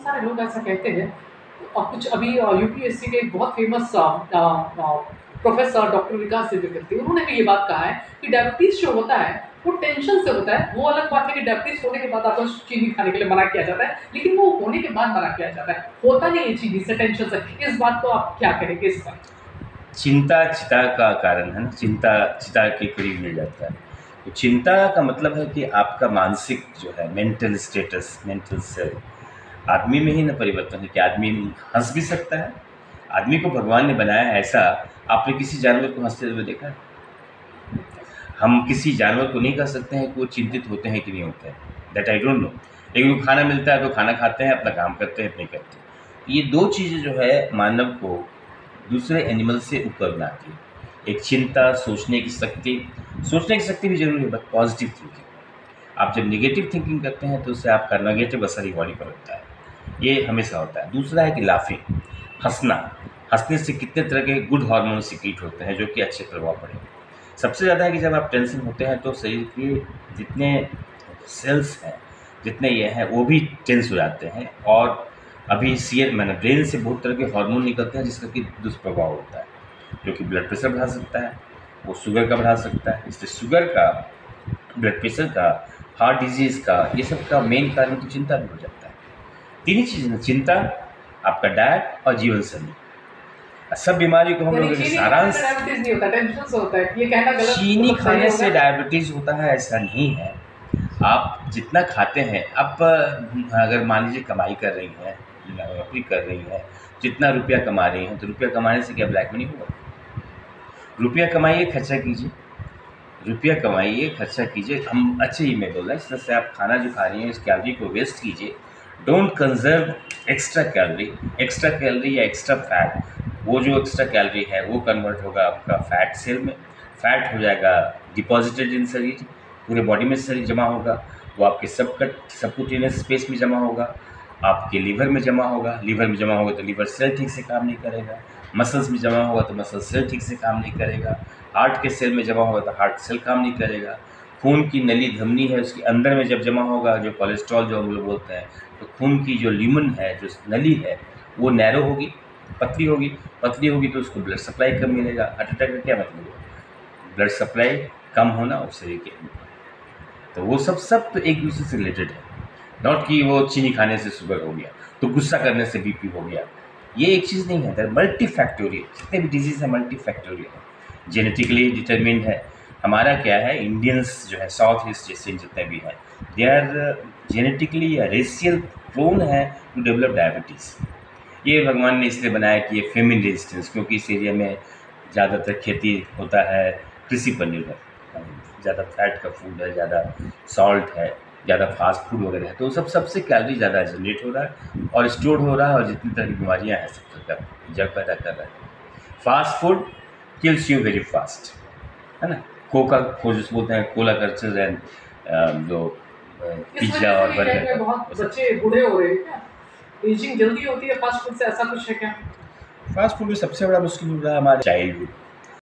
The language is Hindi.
सारे लोग ऐसा कहते हैं और कुछ अभी यूपीएससी के एक बहुत फेमस प्रोफेसर डॉक्टर विकास दिव्यकीर्ति उन्होंने भी ये बात कहा है कि डायबिटीज जो होता है वो टेंशन से होता है। वो अलग बात है कि डायबिटीज होने के बाद आपको चीनी खाने के लिए मना किया जाता है, लेकिन वो होने के बाद मना किया जाता है, होता नहीं है चीनी से, टेंशन से। इस बात को आप क्या कहेंगे इस पर? चिंता चिता का कारण है ना, चिंता चिता के करीब मिल जाता है। तो चिंता का मतलब है कि आपका मानसिक जो है मेंटल स्टेटस, मेंटल सेल्फ आदमी में ही ना परिवर्तन है कि आदमी हंस भी सकता है। आदमी को भगवान ने बनाया है ऐसा। आपने किसी जानवर को हंसते हुए देखा है? हम किसी जानवर को नहीं कह सकते हैं कि वो चिंतित होते हैं कि नहीं होते हैं, दैट आई डोंट नो। लेकिन वो खाना मिलता है तो खाना खाते हैं, अपना काम करते हैं, अपने करते हैं। ये दो चीज़ें जो है मानव को दूसरे एनिमल से ऊपर बनाती है। एक चिंता, सोचने की शक्ति भी जरूरी है, बट पॉजिटिव थिंकिंग। आप जब निगेटिव थिंकिंग करते हैं तो उससे आपका नेगेटिव असर ही बॉडी पर होता है, ये हमेशा होता है। दूसरा है कि लाफिंग, हंसना। हंसने से कितने तरह के गुड हार्मोन सिक्रीट होते हैं जो कि अच्छे प्रभाव पड़ेंगे। सबसे ज़्यादा है कि जब आप टेंशन होते हैं तो शरीर के जितने सेल्स हैं, जितने ये हैं, वो भी टेंस हो जाते हैं। और अभी मैंने ब्रेन से बहुत तरह के हार्मोन निकलते हैं जिसका कि दुष्प्रभाव होता है, जो कि ब्लड प्रेशर बढ़ा सकता है, वो शुगर का बढ़ा सकता है। इसलिए शुगर का, ब्लड प्रेशर का, हार्ट डिजीज़ का, ये सब का मेन कारण तो चिंता भी हो जाता है। तीन ही चीज़ें, चिंता, आपका डाइट और जीवन शैली। सब बीमारी को हम लोग सारांश, डायबिटीज नहीं होता, टेंशन से होता है, ये कहना गलत चीनी मतलब सही खाने से होगा? डायबिटीज़ होता है ऐसा नहीं है। आप जितना खाते हैं, आप अगर मान लीजिए कमाई कर रही हैं, नौकरी कर रही हैं, जितना रुपया कमा रही हैं, तो रुपया कमाने से क्या ब्लैक मनी होगा? रुपया कमाइए, खर्चा कीजिए। रुपया कमाइए, खर्चा कीजिए। हम अच्छे ही में बोल रहे हैं, इस तरह से आप खाना जो खा रही हैं इस कैलोरी को वेस्ट कीजिए। Don't conserve extra calorie. Extra calorie या एक्स्ट्रा फैट, वो जो एक्स्ट्रा कैलोरी है वो कन्वर्ट होगा आपका फैट सेल में। फैट हो जाएगा डिपॉजिटेड इन शरीर, पूरे बॉडी में शरीर जमा होगा। वो आपके सबक्यूटेनियस स्पेस में जमा होगा, आपके लीवर में जमा होगा। लीवर में जमा होगा तो लीवर सेल ठीक से काम नहीं करेगा। मसल्स में जमा होगा तो मसल सेल ठीक से काम नहीं करेगा। हार्ट के सेल में जमा होगा तो हार्ट सेल काम नहीं करेगा। खून की नली धमनी है उसके अंदर में जब जमा होगा, जो कोलेस्ट्रॉल जो हम लोग बोलते हैं, तो खून की जो ल्यूमन है, जो नली है, वो नैरो होगी, पतली होगी। पतली होगी तो उसको ब्लड सप्लाई कम मिलेगा। हार्ट अटैक का क्या मतलब है? ब्लड सप्लाई कम होना और शरीर के, तो वो सब तो एक दूसरे से रिलेटेड है। नॉट कि वो चीनी खाने से शुगर हो गया तो गुस्सा करने से बीपी हो गया, ये एक चीज़ नहीं है। मल्टी फैक्टोरियल, जितने भी डिजीज़ है मल्टी फैक्टोरियल है, जेनेटिकली डिटरमिन्ड है। हमारा क्या है, इंडियंस जो है साउथ ईस्ट एशियन जितने भी हैं, दे आर जेनेटिकली या रेशियल प्रोन है टू डेवलप डायबिटीज़। ये भगवान ने इसलिए बनाया कि ये फेमिन रेजिस्टेंस, क्योंकि इस एरिया में ज़्यादातर खेती होता है कृषि पर निर्भर, ज़्यादा फैट का फूड है, ज़्यादा सॉल्ट है, ज़्यादा फास्ट फूड वगैरह है, तो सब सबसे कैलोरी ज़्यादा जनरेट हो रहा है और स्टोर हो रहा है, और जितनी तरह की बीमारियाँ हैं सब तरह का जड़ पैदा कर रहा है। Fast food kills you very fast, है ना। कोका को जिस बोलते हैं, कोला कल्चर एंड जो पिज्ज़ा और बर्गर, बहुत बच्चे बूढ़े हो रहे हैं क्या? एजिंग जल्दी होती है फास्ट फूड से, ऐसा कुछ है क्या? फास्ट फूड में सबसे बड़ा मुश्किल हो रहा है हमारे चाइल्डहुड।